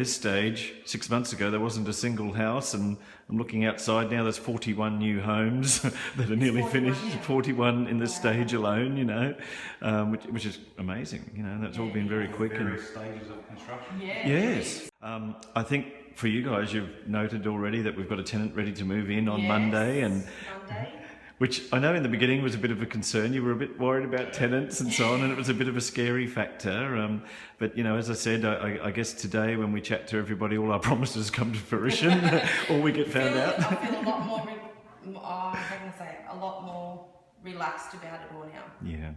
this stage, 6 months ago, there wasn't a single house, and I'm looking outside now, there's 41 new homes that are nearly finished, 41 in this stage alone, you know, which is amazing, you know, that's all been very quick. Various stages of construction. Yes. I think for you guys, you've noted already that we've got a tenant ready to move in on Monday, which I know in the beginning was a bit of a concern. You were a bit worried about tenants and so on, and it was a bit of a scary factor. But, you know, as I said, I guess today when we chat to everybody, all our promises come to fruition, or we get found out. I feel a lot more, a lot more relaxed about it all now. Yeah.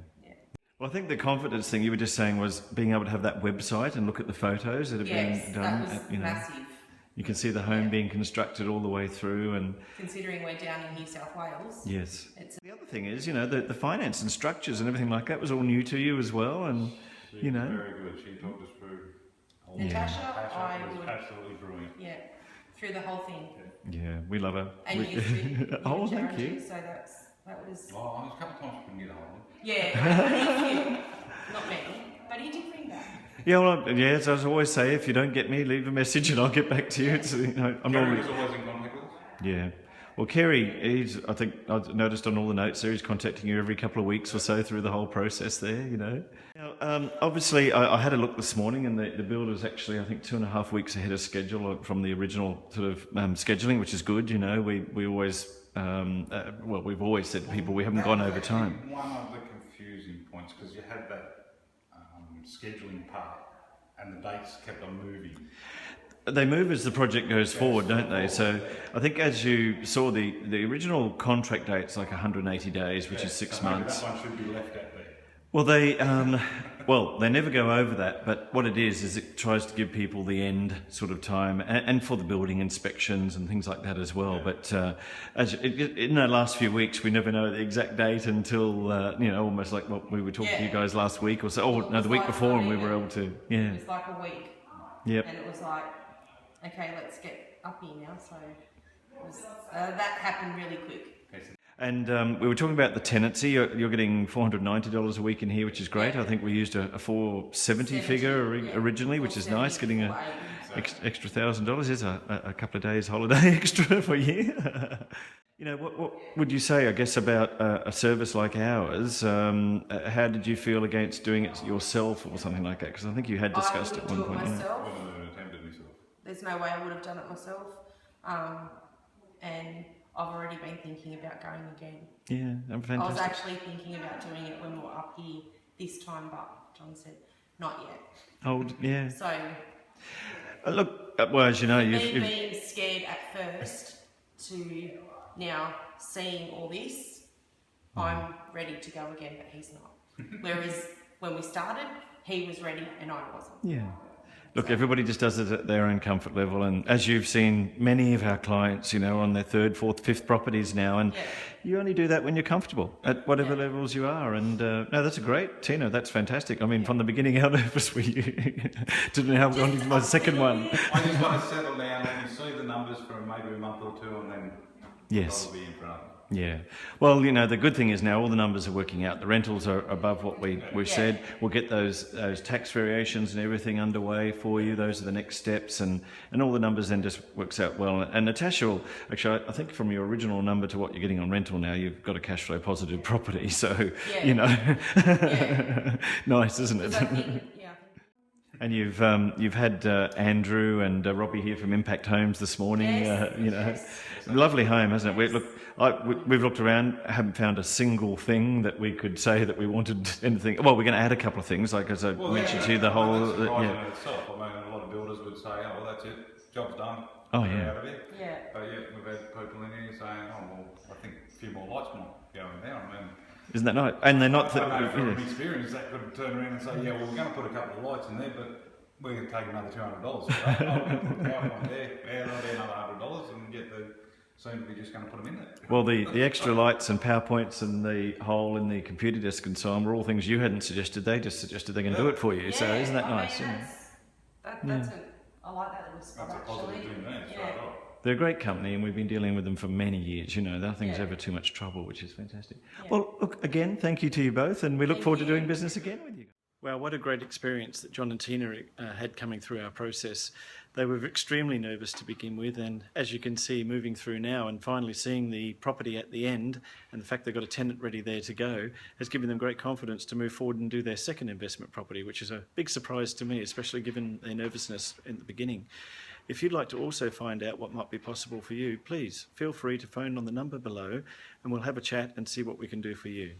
Well, I think the confidence thing you were just saying was being able to have that website and look at the photos that have been done. That was massive. You can see the home being constructed all the way through, and considering we're down in New South Wales. Yes. The other thing is, you know, the finance and structures and everything like that was all new to you as well, and you know. Very good. She talked us through. Natasha, I would absolutely brilliant. Yeah, through the whole thing. Yeah, we love her. And you oh, thank you. So that was. Oh, there's a couple of times we couldn't get a hold of him. Yeah, not me, but he did ring back. Yeah, well, as I always say, if you don't get me, leave a message and I'll get back to you. It's, you know, I'm Kerry was always in contact with us. Yeah. Well, Kerry, I think I've noticed on all the notes there, he's contacting you every couple of weeks or so through the whole process there, you know. Now, obviously, I had a look this morning, and the builder's actually, I think, 2.5 weeks ahead of schedule from the original sort of scheduling, which is good, you know. We always, we've always said to people we haven't gone over time. One of the confusing points, because you had that scheduling part, and the dates kept on moving. They move as the project goes forward, don't they? So I think as you saw, the original contract date's like 180 days, which is 6 months. That one should be left at there. Well, they never go over that, but what it is it tries to give people the end sort of time, and for the building inspections and things like that as well. But in the last few weeks, we never know the exact date until, you know, almost like what we were talking to you guys last week or so. Oh, no, the week before, and we were able to, It was like a week. Yep. And it was like, okay, let's get up here now. So that happened really quick. And we were talking about the tenancy. You're getting $490 a week in here, which is great. I think we used a $470 figure originally, which is nice. Getting an extra $1,000 is a couple of days holiday extra for you. You know, what would you say, I guess, about a service like ours? How did you feel against doing it yourself or something like that? Because I think you had discussed at one point. Myself. There's no way I would have done it myself. And I've already been thinking about going again. Yeah, I'm fantastic. I was actually thinking about doing it when we were up here this time, but John said, not yet. Oh, yeah. So... look, well, as you know, you've being scared at first to now seeing all this, I'm ready to go again, but he's not. Whereas when we started, he was ready and I wasn't. Yeah. Look, everybody just does it at their own comfort level, and as you've seen many of our clients, you know, on their 3rd, 4th, 5th properties now, and you only do that when you're comfortable at whatever levels you are. And no, that's great, Tina. That's fantastic. I mean, from the beginning, how nervous were you to now go on to my second one? I just want to settle down and see the numbers for maybe a month or two, and then I'll be in front of them. Yeah. Well, you know, the good thing is now all the numbers are working out. The rentals are above what we said. We'll get those tax variations and everything underway for you. Those are the next steps, and all the numbers then just works out well. And Natasha will, actually, I think from your original number to what you're getting on rental now, you've got a cash flow positive property. So, you know, nice, isn't it? And you've had Andrew and Robbie here from Impact Homes this morning. You know, lovely home, hasn't it? We've looked around, haven't found a single thing that we could say that we wanted anything. Well, we're going to add a couple of things, like as I mentioned to you, the whole. That's right in itself. I mean, a lot of builders would say, "Oh, well, that's it, job's done." Oh yeah. Out of it. Yeah. But we've had people in here saying, "Oh, well, I think a few more lights might go in there." I mean. Isn't that nice? And they're not... I know from experience that could turn around and say, yeah, well, we're going to put a couple of lights in there, but we're going to take another $200 for that. Oh, we're going to put the power one there, there'll be another $100 and get the... Soon we're just going to put them in there. Well, the extra lights and PowerPoints and the hole in the computer desk and so on were all things you hadn't suggested. They just suggested they're going to do it for you. So isn't that nice? I like that little spot, that's a positive thing there. Yeah. They're a great company, and we've been dealing with them for many years. You know, nothing's ever too much trouble, which is fantastic. Yeah. Well, look, again, thank you to you both, and we look forward to doing business again with you. Wow, what a great experience that John and Tina had coming through our process. They were extremely nervous to begin with, and as you can see, moving through now and finally seeing the property at the end and the fact they've got a tenant ready there to go has given them great confidence to move forward and do their second investment property, which is a big surprise to me, especially given their nervousness in the beginning. If you'd like to also find out what might be possible for you, please feel free to phone on the number below and we'll have a chat and see what we can do for you.